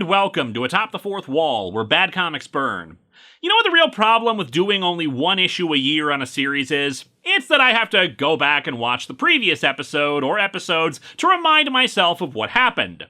And welcome to Atop the Fourth Wall, where bad comics burn. You know what the real problem with doing only one issue a year on a series is? It's that I have to go back and watch the previous episode or episodes to remind myself of what happened.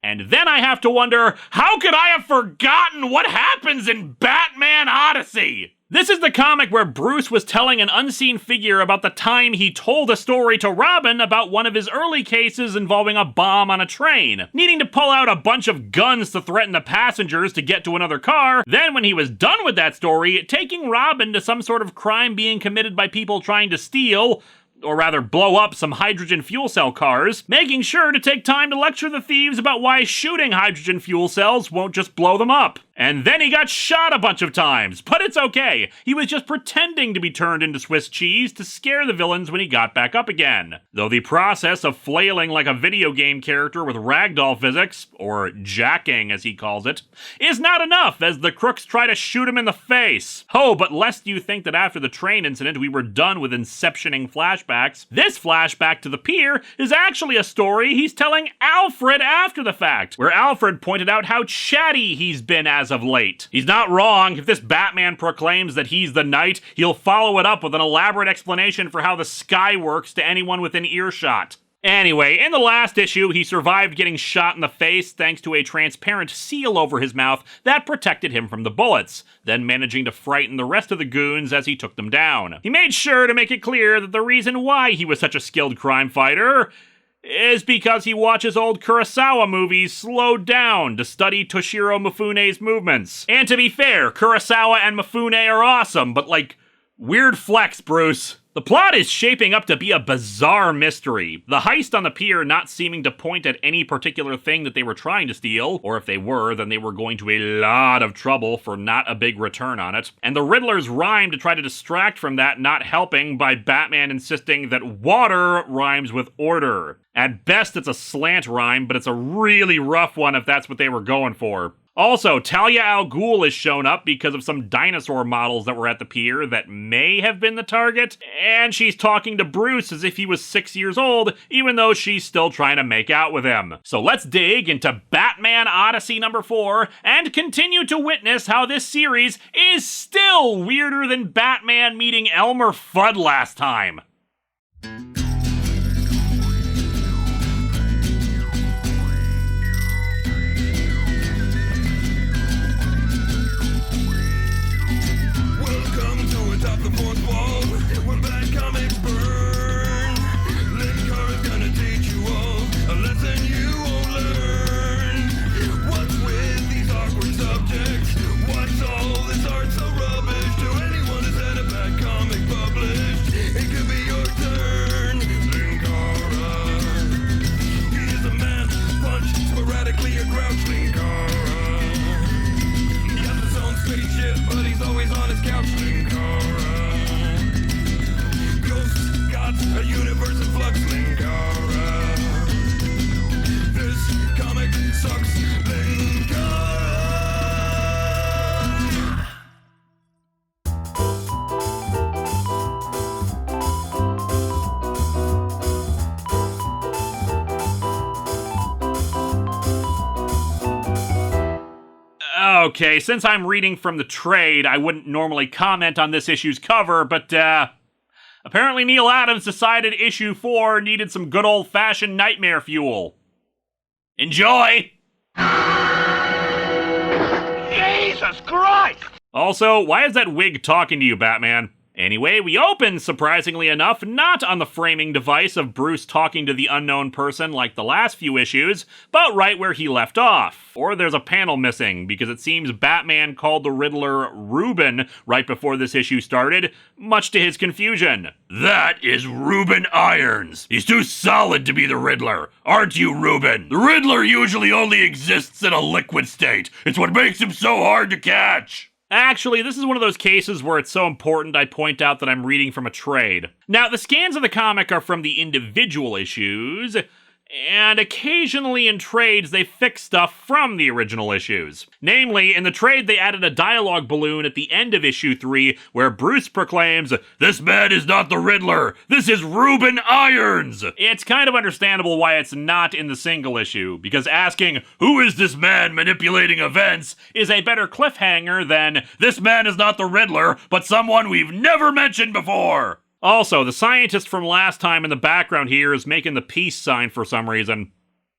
And then I have to wonder, how could I have forgotten what happens in Batman Odyssey? This is the comic where Bruce was telling an unseen figure about the time he told a story to Robin about one of his early cases involving a bomb on a train, needing to pull out a bunch of guns to threaten the passengers to get to another car, then when he was done with that story, taking Robin to some sort of crime being committed by people trying to steal, or rather blow up, some hydrogen fuel cell cars, making sure to take time to lecture the thieves about why shooting hydrogen fuel cells won't just blow them up. And then he got shot a bunch of times, but it's okay. He was just pretending to be turned into Swiss cheese to scare the villains when he got back up again. Though the process of flailing like a video game character with ragdoll physics, or jacking as he calls it, is not enough as the crooks try to shoot him in the face. Oh, but lest you think that after the train incident we were done with inceptioning flashbacks, this flashback to the pier is actually a story he's telling Alfred after the fact, where Alfred pointed out how chatty he's been as of late. He's not wrong. If this Batman proclaims that he's the Knight, he'll follow it up with an elaborate explanation for how the sky works to anyone within earshot. Anyway, in the last issue, he survived getting shot in the face thanks to a transparent seal over his mouth that protected him from the bullets, then managing to frighten the rest of the goons as he took them down. He made sure to make it clear that the reason why he was such a skilled crime fighter is because he watches old Kurosawa movies slowed down to study Toshiro Mifune's movements. And to be fair, Kurosawa and Mifune are awesome, but weird flex, Bruce. The plot is shaping up to be a bizarre mystery. The heist on the pier not seeming to point at any particular thing that they were trying to steal, or if they were, then they were going to a lot of trouble for not a big return on it. And the Riddler's rhyme to try to distract from that not helping by Batman insisting that water rhymes with order. At best, it's a slant rhyme, but it's a really rough one if that's what they were going for. Also, Talia al Ghul has shown up because of some dinosaur models that were at the pier that may have been the target, and she's talking to Bruce as if he was 6 years old, even though she's still trying to make out with him. So let's dig into Batman Odyssey number 4 and continue to witness how this series is still weirder than Batman meeting Elmer Fudd last time. Atop the fourth wall, where bad comics burn. Linkara's gonna teach you all a lesson you won't learn. What's with these awkward subjects? What's all this art so rubbish? To anyone who's had a bad comic published, it could be your turn. Linkara, he is a man, punch, sporadically a grouch. Linkara, he has his own spaceship, but he's always on his couch. Linkara, a universe in flux. Linkara, this comic sucks. Linkara. Okay, since I'm reading from the trade, I wouldn't normally comment on this issue's cover, but apparently Neil Adams decided issue 4 needed some good old-fashioned nightmare fuel. Enjoy! Jesus Christ! Also, why is that wig talking to you, Batman? Anyway, we open, surprisingly enough, not on the framing device of Bruce talking to the unknown person like the last few issues, but right where he left off. Or there's a panel missing, because it seems Batman called the Riddler Reuben right before this issue started, much to his confusion. That is Reuben Irons. He's too solid to be the Riddler. Aren't you, Reuben? The Riddler usually only exists in a liquid state. It's what makes him so hard to catch. Actually, this is one of those cases where it's so important I point out that I'm reading from a trade. Now, the scans of the comic are from the individual issues, And occasionally in trades, they fix stuff from the original issues. Namely, in the trade, they added a dialogue balloon at the end of issue 3 where Bruce proclaims, "This man is not the Riddler, this is Reuben Irons!" It's kind of understandable why it's not in the single issue, because asking, "Who is this man manipulating events?" is a better cliffhanger than, "This man is not the Riddler, but someone we've never mentioned before!" Also, the scientist from last time in the background here is making the peace sign for some reason.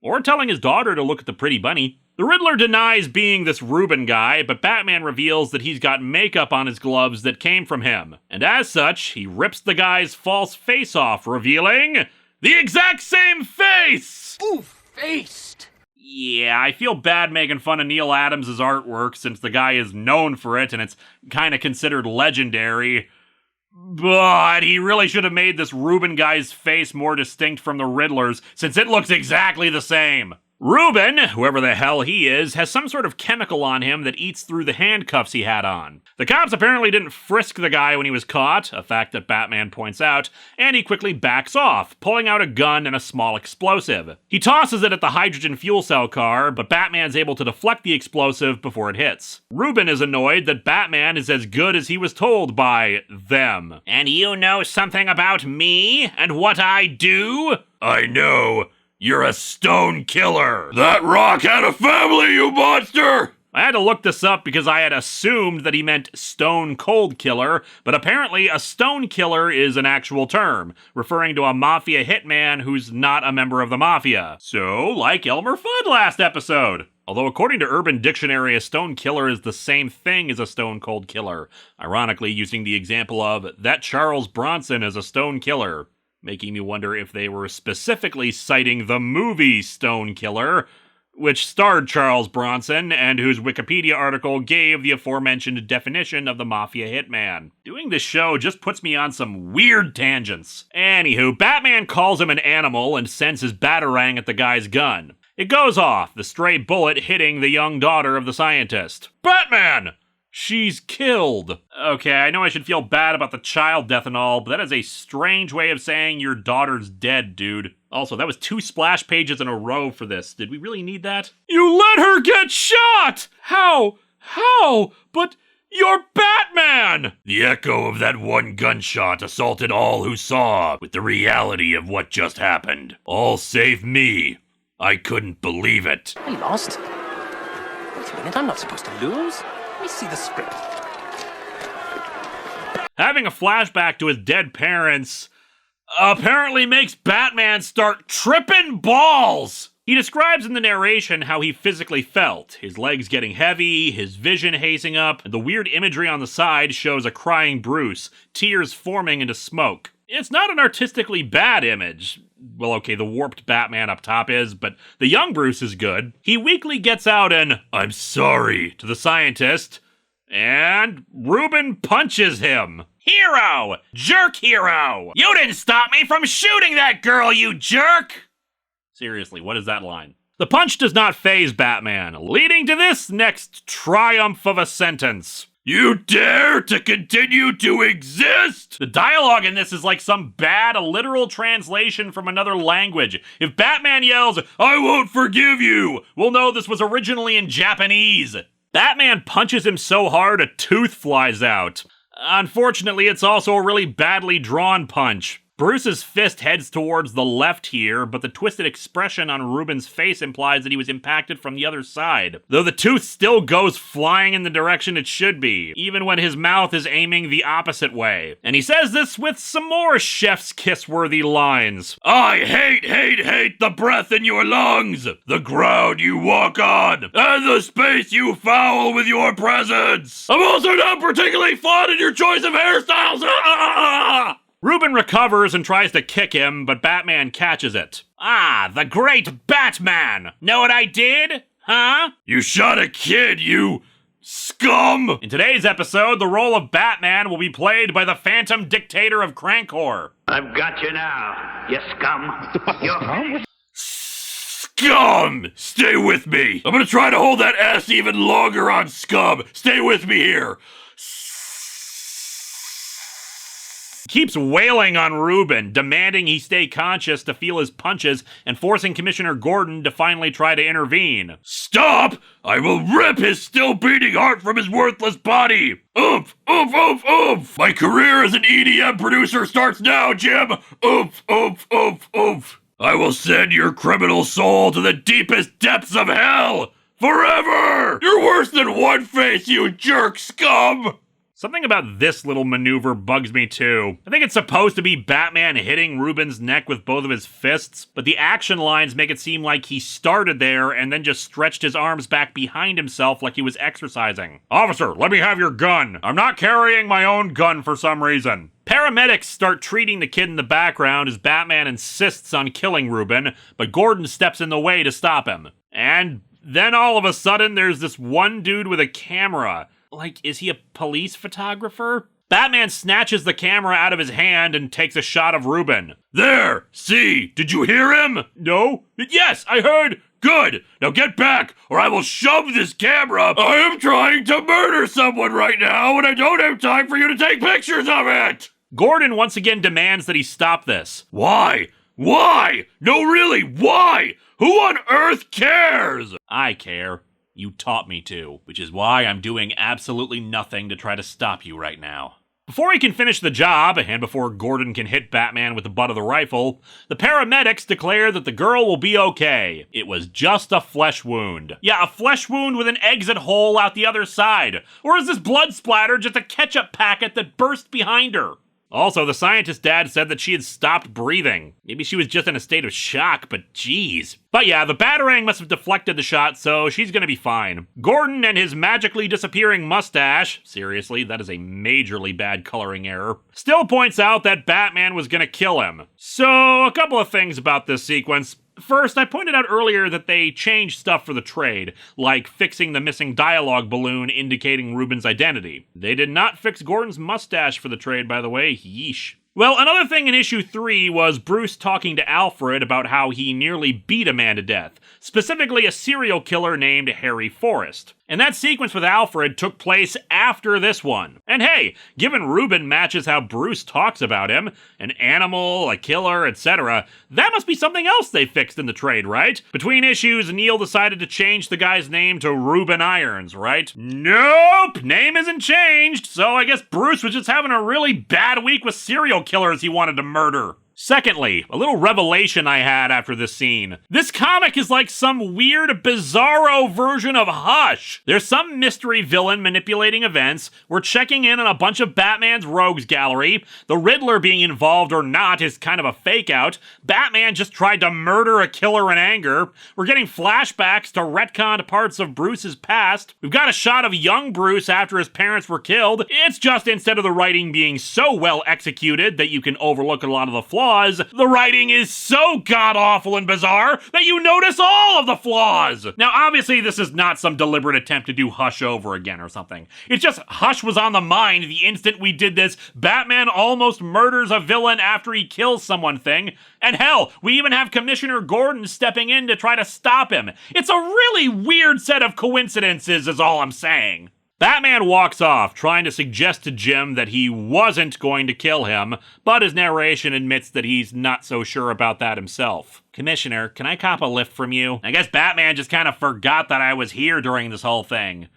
Or telling his daughter to look at the pretty bunny. The Riddler denies being this Reuben guy, but Batman reveals that he's got makeup on his gloves that came from him. And as such, he rips the guy's false face off, revealing the exact same face! Ooh, faced! Yeah, I feel bad making fun of Neil Adams' artwork since the guy is known for it and it's kind of considered legendary. But he really should have made this Reuben guy's face more distinct from the Riddler's, since it looks exactly the same. Reuben, whoever the hell he is, has some sort of chemical on him that eats through the handcuffs he had on. The cops apparently didn't frisk the guy when he was caught, a fact that Batman points out, and he quickly backs off, pulling out a gun and a small explosive. He tosses it at the hydrogen fuel cell car, but Batman's able to deflect the explosive before it hits. Reuben is annoyed that Batman is as good as he was told by them. "And you know something about me and what I do?" "I know. You're a stone killer." That rock had a family, you monster! I had to look this up because I had assumed that he meant stone cold killer, but apparently a stone killer is an actual term, referring to a mafia hitman who's not a member of the mafia. So, like Elmer Fudd last episode. Although according to Urban Dictionary, a stone killer is the same thing as a stone cold killer, ironically using the example of, "That Charles Bronson is a stone killer," making me wonder if they were specifically citing the movie Stone Killer, which starred Charles Bronson, and whose Wikipedia article gave the aforementioned definition of the mafia hitman. Doing this show just puts me on some weird tangents. Anywho, Batman calls him an animal and sends his batarang at the guy's gun. It goes off, the stray bullet hitting the young daughter of the scientist. "Batman! She's killed." Okay, I know I should feel bad about the child death and all, but that is a strange way of saying your daughter's dead, dude. Also, that was 2 splash pages in a row for this. Did we really need that? "You let her get shot! How? But you're Batman!" The echo of that one gunshot assaulted all who saw with the reality of what just happened. All save me. I couldn't believe it. I lost? Wait a minute, I'm not supposed to lose. Let me see the script. Having a flashback to his dead parents apparently makes Batman start tripping balls. He describes in the narration how he physically felt, his legs getting heavy, his vision hazing up, and the weird imagery on the side shows a crying Bruce, tears forming into smoke. It's not an artistically bad image. Well, okay, the warped Batman up top is, but the young Bruce is good. He weakly gets out an "I'm sorry" to the scientist, and Reuben punches him. Hero! Jerk hero! You didn't stop me from shooting that girl, you jerk! Seriously, what is that line? The punch does not faze Batman, leading to this next triumph of a sentence. You dare to continue to exist? The dialogue in this is like some bad literal translation from another language. If Batman yells, "I won't forgive you," we'll know this was originally in Japanese. Batman punches him so hard a tooth flies out. Unfortunately, it's also a really badly drawn punch. Bruce's fist heads towards the left here, but the twisted expression on Reuben's face implies that he was impacted from the other side. Though the tooth still goes flying in the direction it should be, even when his mouth is aiming the opposite way. And he says this with some more chef's kiss-worthy lines. I hate the breath in your lungs, the ground you walk on, and the space you foul with your presence. I'm also not particularly fond of your choice of hairstyles. Reuben recovers and tries to kick him, but Batman catches it. "Ah, the great Batman! Know what I did? Huh?" You shot a kid, you scum! In today's episode, the role of Batman will be played by the Phantom Dictator of Crankor. I've got you now, you scum. You're Scum! Stay with me! I'm gonna try to hold that S even longer on scum. Stay with me here. keeps wailing on Reuben, demanding he stay conscious to feel his punches and forcing Commissioner Gordon to finally try to intervene. Stop! I will rip his still beating heart from his worthless body! Oof, oof, oof, oof! My career as an EDM producer starts now, Jim! Oof, oof, oof, oof! I will send your criminal soul to the deepest depths of hell! Forever! You're worse than One Face, you jerk scum! Something about this little maneuver bugs me too. I think it's supposed to be Batman hitting Reuben's neck with both of his fists, but the action lines make it seem like he started there and then just stretched his arms back behind himself like he was exercising. Officer, let me have your gun. I'm not carrying my own gun for some reason. Paramedics start treating the kid in the background as Batman insists on killing Reuben, but Gordon steps in the way to stop him. And then all of a sudden there's this one dude with a camera. Like, is he a police photographer? Batman snatches the camera out of his hand and takes a shot of Reuben. There! See! Did you hear him? No? Yes, I heard! Good! Now get back, or I will shove this camera! I am trying to murder someone right now, and I don't have time for you to take pictures of it! Gordon once again demands that he stop this. Why? Why? No, really, why? Who on earth cares? I care. You taught me to, which is why I'm doing absolutely nothing to try to stop you right now. Before he can finish the job, and before Gordon can hit Batman with the butt of the rifle, the paramedics declare that the girl will be okay. It was just a flesh wound. Yeah, a flesh wound with an exit hole out the other side. Or is this blood splatter just a ketchup packet that burst behind her? Also, the scientist dad said that she had stopped breathing. Maybe she was just in a state of shock, but geez. But yeah, the Batarang must have deflected the shot, so she's gonna be fine. Gordon and his magically disappearing mustache, seriously, that is a majorly bad coloring error, still points out that Batman was gonna kill him. So, a couple of things about this sequence. First, I pointed out earlier that they changed stuff for the trade, like fixing the missing dialogue balloon indicating Reuben's identity. They did not fix Gordon's mustache for the trade, by the way. Yeesh. Well, another thing in issue 3 was Bruce talking to Alfred about how he nearly beat a man to death, specifically a serial killer named Harry Forrest. And that sequence with Alfred took place after this one. And hey, given Reuben matches how Bruce talks about him, an animal, a killer, etc., that must be something else they fixed in the trade, right? Between issues, Neil decided to change the guy's name to Reuben Irons, right? Nope! Name isn't changed, so I guess Bruce was just having a really bad week with serial killers he wanted to murder. Secondly, a little revelation I had after this scene. This comic is like some weird, bizarro version of Hush. There's some mystery villain manipulating events, we're checking in on a bunch of Batman's rogues gallery, the Riddler being involved or not is kind of a fake out, Batman just tried to murder a killer in anger, we're getting flashbacks to retconned parts of Bruce's past, we've got a shot of young Bruce after his parents were killed, it's just instead of the writing being so well executed that you can overlook a lot of the flaws, the writing is so god-awful and bizarre that you notice all of the flaws! Now, obviously, this is not some deliberate attempt to do Hush over again or something. It's just Hush was on the mind the instant we did this Batman almost murders a villain after he kills someone thing, and hell, we even have Commissioner Gordon stepping in to try to stop him. It's a really weird set of coincidences is all I'm saying. Batman walks off, trying to suggest to Jim that he wasn't going to kill him, but his narration admits that he's not so sure about that himself. Commissioner, can I cop a lift from you? I guess Batman just kind of forgot that I was here during this whole thing.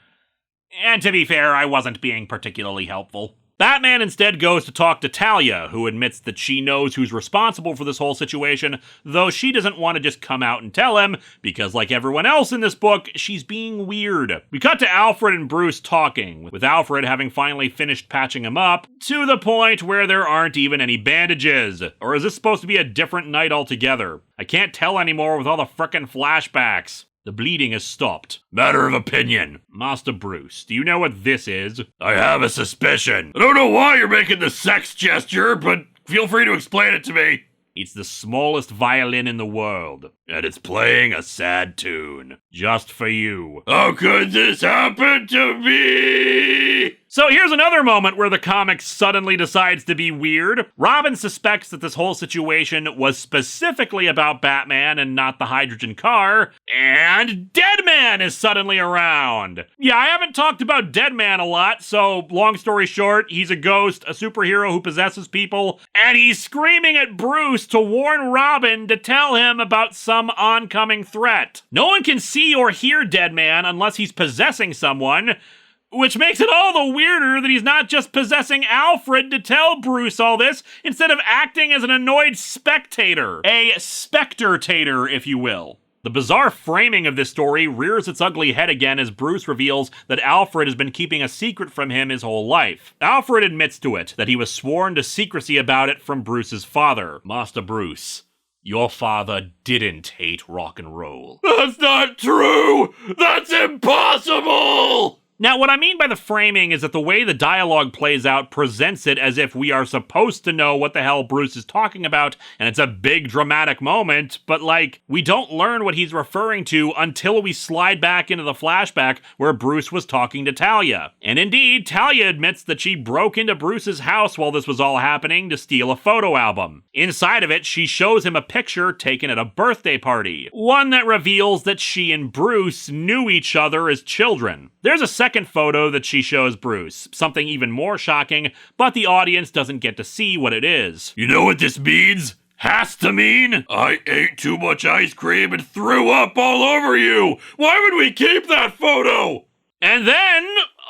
And to be fair, I wasn't being particularly helpful. Batman instead goes to talk to Talia, who admits that she knows who's responsible for this whole situation, though she doesn't want to just come out and tell him, because like everyone else in this book, she's being weird. We cut to Alfred and Bruce talking, with Alfred having finally finished patching him up, to the point where there aren't even any bandages. Or is this supposed to be a different night altogether? I can't tell anymore with all the frickin' flashbacks. The bleeding has stopped. Matter of opinion. Master Bruce, do you know what this is? I have a suspicion. I don't know why you're making the sex gesture, but feel free to explain it to me. It's the smallest violin in the world. And it's playing a sad tune. Just for you. How could this happen to me? me! So here's another moment where the comic suddenly decides to be weird. Robin suspects that this whole situation was specifically about Batman and not the hydrogen car, and Deadman is suddenly around. Yeah, I haven't talked about Deadman a lot, so long story short, he's a ghost, a superhero who possesses people, and he's screaming at Bruce to warn Robin to tell him about some oncoming threat. No one can see or hear Deadman unless he's possessing someone, which makes it all the weirder that he's not just possessing Alfred to tell Bruce all this, instead of acting as an annoyed spectator. A spectator, if you will. The bizarre framing of this story rears its ugly head again as Bruce reveals that Alfred has been keeping a secret from him his whole life. Alfred admits to it, that he was sworn to secrecy about it from Bruce's father. Master Bruce, your father didn't hate rock and roll. That's not true! That's impossible! Now, what I mean by the framing is that the way the dialogue plays out presents it as if we are supposed to know what the hell Bruce is talking about, and it's a big dramatic moment, but we don't learn what he's referring to until we slide back into the flashback where Bruce was talking to Talia. And indeed, Talia admits that she broke into Bruce's house while this was all happening to steal a photo album. Inside of it, she shows him a picture taken at a birthday party, one that reveals that she and Bruce knew each other as children. There's a second photo that she shows Bruce, something even more shocking, but the audience doesn't get to see what it is. You know what this means? Has to mean I ate too much ice cream and threw up all over you! Why would we keep that photo? And then,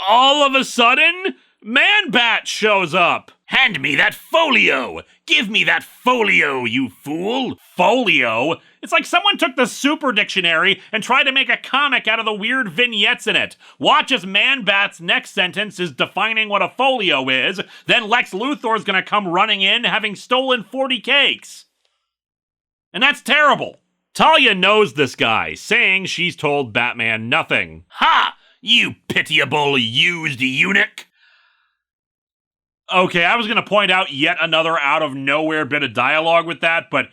all of a sudden, Man-Bat shows up. Hand me that folio! Give me that folio, you fool! Folio? It's like someone took the Super Dictionary and tried to make a comic out of the weird vignettes in it. Watch as Man-Bat's next sentence is defining what a folio is, then Lex Luthor's gonna come running in having stolen 40 cakes. And that's terrible. Talia knows this guy, saying she's told Batman nothing. Ha! You pitiable used eunuch! Okay, I was gonna point out yet another out-of-nowhere bit of dialogue with that, but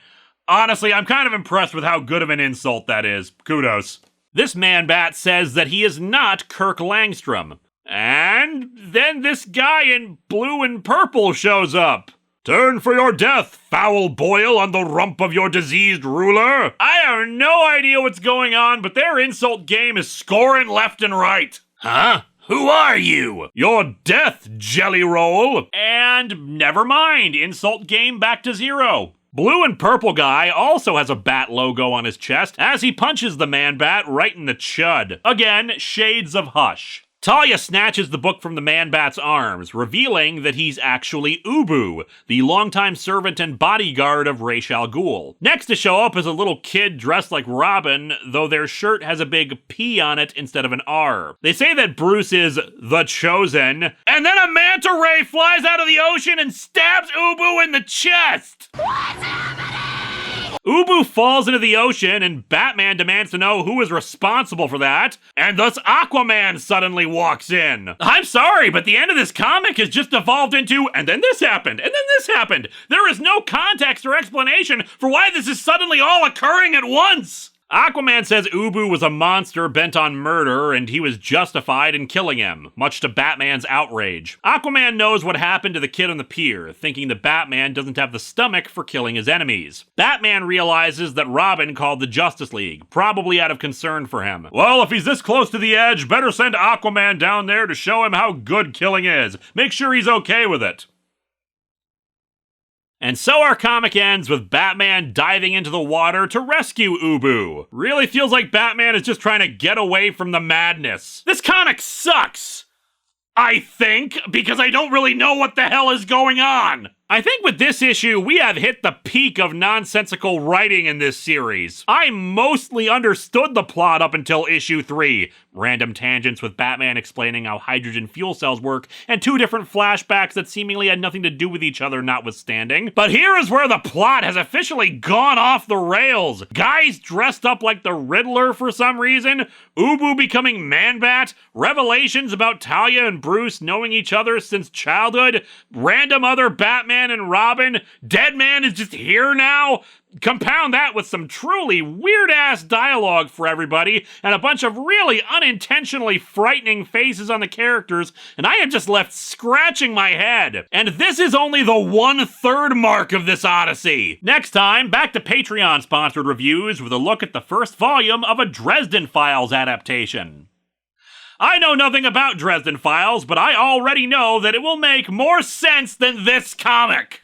honestly, I'm kind of impressed with how good of an insult that is. Kudos. This Man-Bat says that he is not Kirk Langstrom. And then this guy in blue and purple shows up. Turn for your death, foul boil on the rump of your diseased ruler! I have no idea what's going on, but their insult game is scoring left and right. Huh? Who are you? Your death, Jelly Roll. And never mind, insult game back to zero. Blue and purple guy also has a bat logo on his chest as he punches the Man-Bat right in the chud. Again, shades of Hush. Talia snatches the book from the Man-Bat's arms, revealing that he's actually Ubu, the longtime servant and bodyguard of Ra's al Ghul. Next to show up is a little kid dressed like Robin, though their shirt has a big P on it instead of an R. They say that Bruce is the Chosen, and then a manta ray flies out of the ocean and stabs Ubu in the chest! What's happening? Ubu falls into the ocean, and Batman demands to know who is responsible for that, and thus Aquaman suddenly walks in. I'm sorry, but the end of this comic has just evolved into, and then this happened, and then this happened. There is no context or explanation for why this is suddenly all occurring at once. Aquaman says Ubu was a monster bent on murder, and he was justified in killing him, much to Batman's outrage. Aquaman knows what happened to the kid on the pier, thinking that Batman doesn't have the stomach for killing his enemies. Batman realizes that Robin called the Justice League, probably out of concern for him. Well, if he's this close to the edge, better send Aquaman down there to show him how good killing is. Make sure he's okay with it. And so our comic ends with Batman diving into the water to rescue Ubu. Really feels like Batman is just trying to get away from the madness. This comic sucks! I think, because I don't really know what the hell is going on. I think with this issue, we have hit the peak of nonsensical writing in this series. I mostly understood the plot up until issue 3. Random tangents with Batman explaining how hydrogen fuel cells work, and 2 different flashbacks that seemingly had nothing to do with each other notwithstanding. But here is where the plot has officially gone off the rails. Guys dressed up like the Riddler for some reason, Ubu becoming Man-Bat, revelations about Talia and Bruce knowing each other since childhood, random other Batman and Robin, Deadman is just here now, Compound that with some truly weird-ass dialogue for everybody, and a bunch of really unintentionally frightening faces on the characters, and I am just left scratching my head. And this is only the 1/3 mark of this Odyssey. Next time, back to Patreon-sponsored reviews with a look at the first volume of a Dresden Files adaptation. I know nothing about Dresden Files, but I already know that it will make more sense than this comic.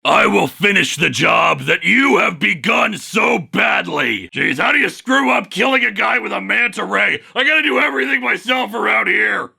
I will finish the job that you have begun so badly. Jeez, how do you screw up killing a guy with a manta ray? I gotta do everything myself around here.